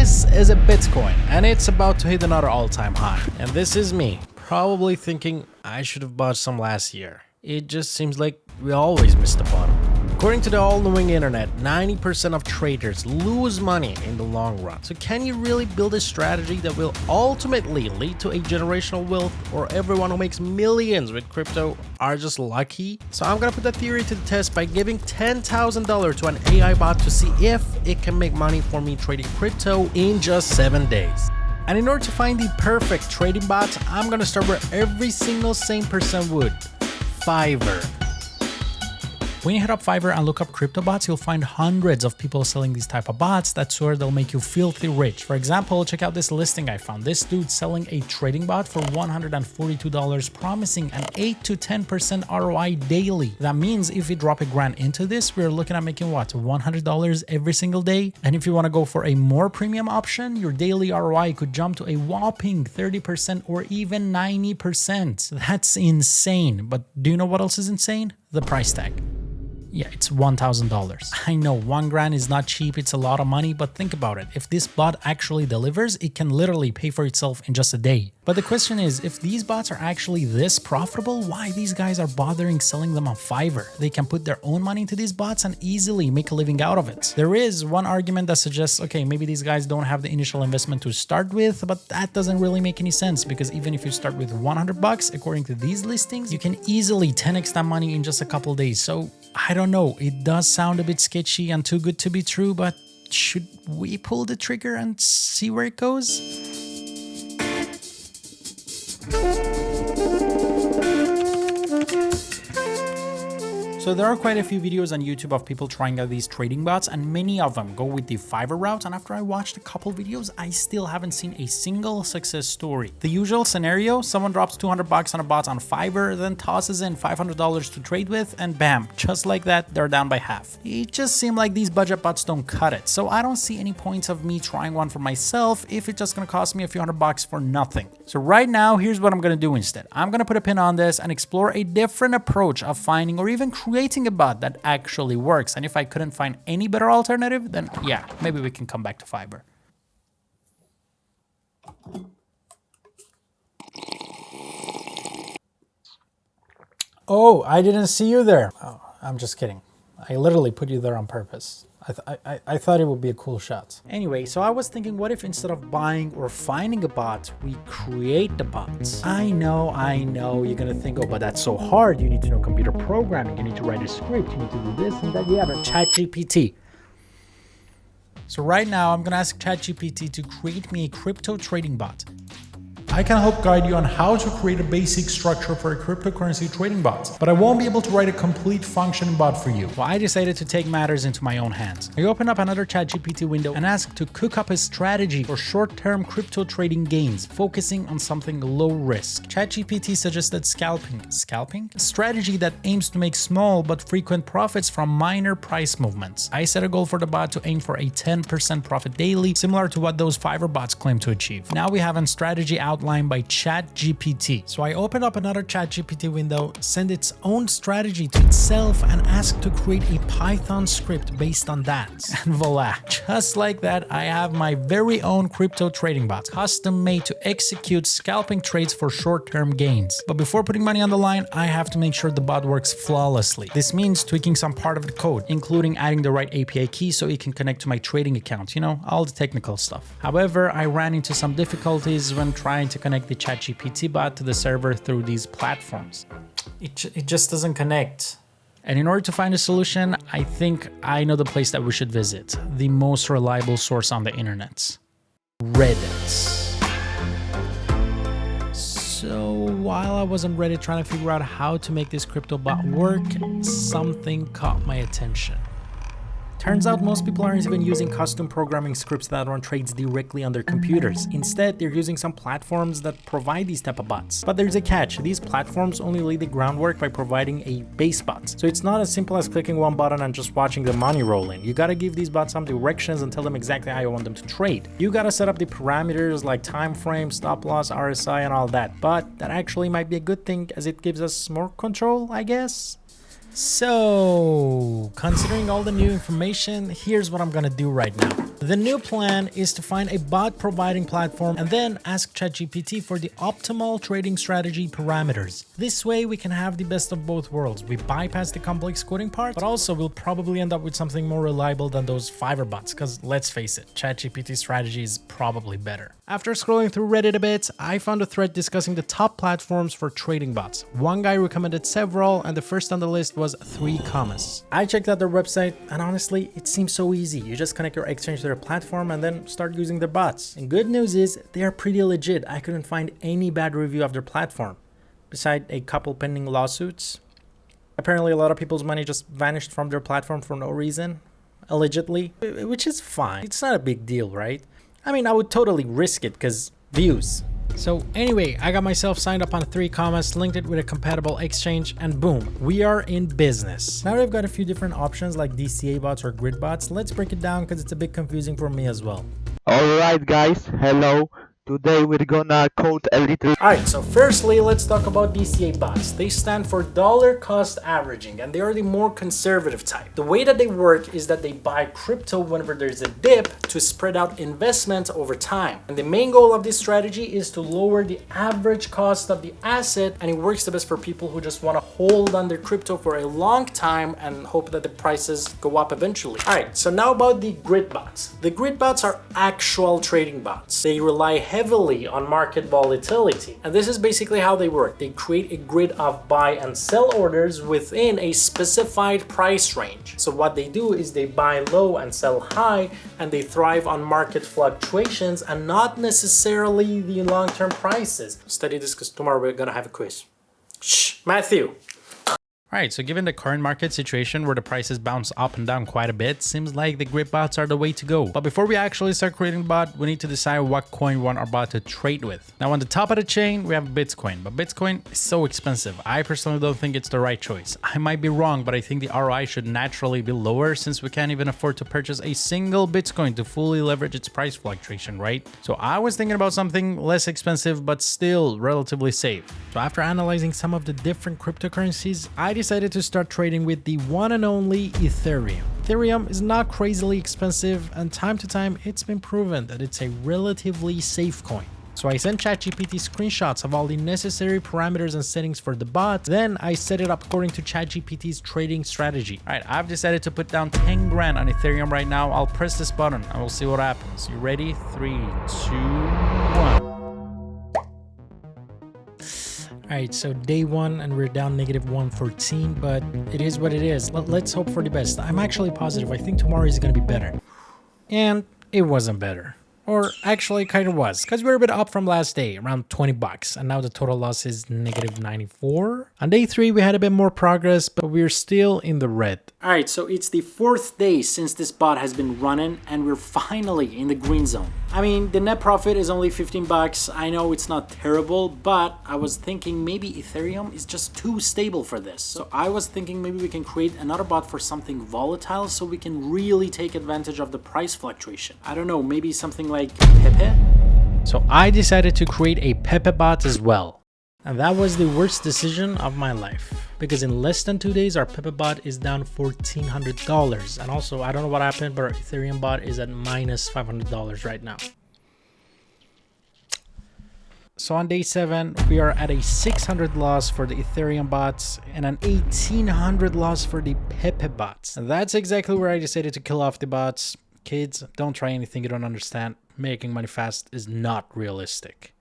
This is a Bitcoin, and it's about to hit another all-time high. And this is me, probably thinking I should have bought some last year. It just seems like we always miss the bottom. According to the all-knowing internet, 90% of traders lose money in the long run. So can you really build a strategy that will ultimately lead to a generational wealth, or everyone who makes millions with crypto are just lucky? So I'm gonna put that theory to the test by giving $10,000 to an AI bot to see if it can make money for me trading crypto in just 7 days. And in order to find the perfect trading bot, I'm gonna start where every single sane person would: Fiverr. When you hit up Fiverr and look up crypto bots, you'll find hundreds of people selling these type of bots that swear they'll make you filthy rich. For example, check out this listing I found. This dude's selling a trading bot for $142, promising an 8 to 10% ROI daily. That means if you drop $1,000 into this, we're looking at making what, $100 every single day? And if you want to go for a more premium option, your daily ROI could jump to a whopping 30% or even 90%. That's insane. But do you know what else is insane? The price tag. Yeah, it's $1,000. I know $1,000 is not cheap, it's a lot of money, but think about it. If this bot actually delivers, it can literally pay for itself in just a day. But the question is, if these bots are actually this profitable, why these guys are bothering selling them on Fiverr? They can put their own money into these bots and easily make a living out of it. There is one argument that suggests, okay, maybe these guys don't have the initial investment to start with, but that doesn't really make any sense, because even if you start with $100, according to these listings, you can easily 10x that money in just a couple days. So I don't know, it does sound a bit sketchy and too good to be true, but should we pull the trigger and see where it goes? So there are quite a few videos on YouTube of people trying out these trading bots, and many of them go with the Fiverr route, and after I watched a couple videos, I still haven't seen a single success story. The usual scenario, someone drops $200 on a bot on Fiverr, then tosses in $500 to trade with, and bam, just like that, they're down by half. It just seems like these budget bots don't cut it, so I don't see any points of me trying one for myself if it's just gonna cost me a few $100 for nothing. So right now, here's what I'm gonna do instead. I'm gonna put a pin on this and explore a different approach of finding or even creating a bot that actually works. And if I couldn't find any better alternative, then yeah, maybe we can come back to Fiverr. Oh, I didn't see you there. Oh, I'm just kidding. I literally put you there on purpose. I thought it would be a cool shot. Anyway, so I was thinking, what if instead of buying or finding a bot, we create the bots? I know, you're gonna think, oh, but that's so hard. You need to know computer programming, you need to write a script, you need to do this and that. Yeah, but ChatGPT. So right now, I'm gonna ask ChatGPT to create me a crypto trading bot. I can help guide you on how to create a basic structure for a cryptocurrency trading bot, but I won't be able to write a complete functioning bot for you. Well, I decided to take matters into my own hands. I open up another ChatGPT window and ask to cook up a strategy for short-term crypto trading gains, focusing on something low risk. ChatGPT suggested scalping? A strategy that aims to make small but frequent profits from minor price movements. I set a goal for the bot to aim for a 10% profit daily, similar to what those Fiverr bots claim to achieve. Now we have a strategy outlined by ChatGPT. So I opened up another ChatGPT window, send its own strategy to itself, and ask to create a Python script based on that. And voila, just like that, I have my very own crypto trading bot, custom made to execute scalping trades for short-term gains. But before putting money on the line, I have to make sure the bot works flawlessly. This means tweaking some part of the code, including adding the right API key so it can connect to my trading account, you know, all the technical stuff. However, I ran into some difficulties when trying to connect the ChatGPT bot to the server through these platforms. It just doesn't connect. And in order to find a solution, I think I know the place that we should visit. The most reliable source on the internet. Reddit. So while I was on Reddit trying to figure out how to make this crypto bot work, something caught my attention. Turns out most people aren't even using custom programming scripts that run trades directly on their computers. Instead, they're using some platforms that provide these type of bots. But there's a catch. These platforms only lay the groundwork by providing a base bot. So it's not as simple as clicking one button and just watching the money roll in. You gotta give these bots some directions and tell them exactly how you want them to trade. You gotta set up the parameters like time frame, stop loss, RSI, and all that. But that actually might be a good thing, as it gives us more control, I guess. So, considering all the new information, here's what I'm gonna do right now. The new plan is to find a bot providing platform and then ask ChatGPT for the optimal trading strategy parameters. This way we can have the best of both worlds. We bypass the complex coding part, but also we'll probably end up with something more reliable than those Fiverr bots, because let's face it, ChatGPT strategy is probably better. After scrolling through Reddit a bit, I found a thread discussing the top platforms for trading bots. One guy recommended several, and the first on the list was 3 commas. I checked out their website, and honestly, it seems so easy. You just connect your exchange to their platform and then start using their bots. And good news is, they are pretty legit. I couldn't find any bad review of their platform, beside a couple pending lawsuits. Apparently, a lot of people's money just vanished from their platform for no reason, allegedly, which is fine. It's not a big deal, right? I mean, I would totally risk it because views. So anyway, I got myself signed up on 3 commas, linked it with a compatible exchange, and boom, we are in business. Now that I've got a few different options like DCA bots or grid bots, let's break it down because it's a bit confusing for me as well. Alright guys, hello. Today we're gonna code a little. Alright, so firstly, let's talk about DCA bots. They stand for dollar cost averaging, and they are the more conservative type. The way that they work is that they buy crypto whenever there's a dip to spread out investment over time. And the main goal of this strategy is to lower the average cost of the asset, and it works the best for people who just want to hold on their crypto for a long time and hope that the prices go up eventually. Alright, so now about the grid bots. The grid bots are actual trading bots. They rely heavily on market volatility. And this is basically how they work. They create a grid of buy and sell orders within a specified price range. So what they do is they buy low and sell high, and they thrive on market fluctuations and not necessarily the long-term prices. Study this because tomorrow we're gonna have a quiz. Shh, Matthew. Alright, so given the current market situation where the prices bounce up and down quite a bit, seems like the grid bots are the way to go. But before we actually start creating a bot, we need to decide what coin we want our bot to trade with. Now on the top of the chain, we have Bitcoin, but Bitcoin is so expensive. I personally don't think it's the right choice. I might be wrong, but I think the ROI should naturally be lower since we can't even afford to purchase a single Bitcoin to fully leverage its price fluctuation, right? So I was thinking about something less expensive, but still relatively safe. So after analyzing some of the different cryptocurrencies, I decided to start trading with the one and only Ethereum. Ethereum is not crazily expensive, and time to time it's been proven that it's a relatively safe coin. So I sent ChatGPT screenshots of all the necessary parameters and settings for the bot. Then I set it up according to ChatGPT's trading strategy. All right, I've decided to put down 10 grand on Ethereum right now. I'll press this button and we'll see what happens. You ready? 3, 2, 1. Alright, so day 1 and we're down negative 114, but it is what it is. Let's hope for the best. I'm actually positive. I think tomorrow is going to be better. And it wasn't better. Or actually kind of was, because we were a bit up from last day, around 20 bucks, and now the total loss is negative 94. On day 3, we had a bit more progress, but we're still in the red. Alright, so it's the 4th day since this bot has been running, and we're finally in the green zone. I mean, the net profit is only 15 bucks. I know it's not terrible, but I was thinking maybe Ethereum is just too stable for this. So I was thinking maybe we can create another bot for something volatile so we can really take advantage of the price fluctuation. I don't know, maybe something like Pepe? So I decided to create a Pepe bot as well. And that was the worst decision of my life, because in less than 2 days, our Pepe bot is down $1,400. And also, I don't know what happened, but our Ethereum bot is at minus $500 right now. So on day 7, we are at a 600 loss for the Ethereum bots and an 1800 loss for the Pepe bots. And that's exactly where I decided to kill off the bots. Kids, don't try anything you don't understand. Making money fast is not realistic.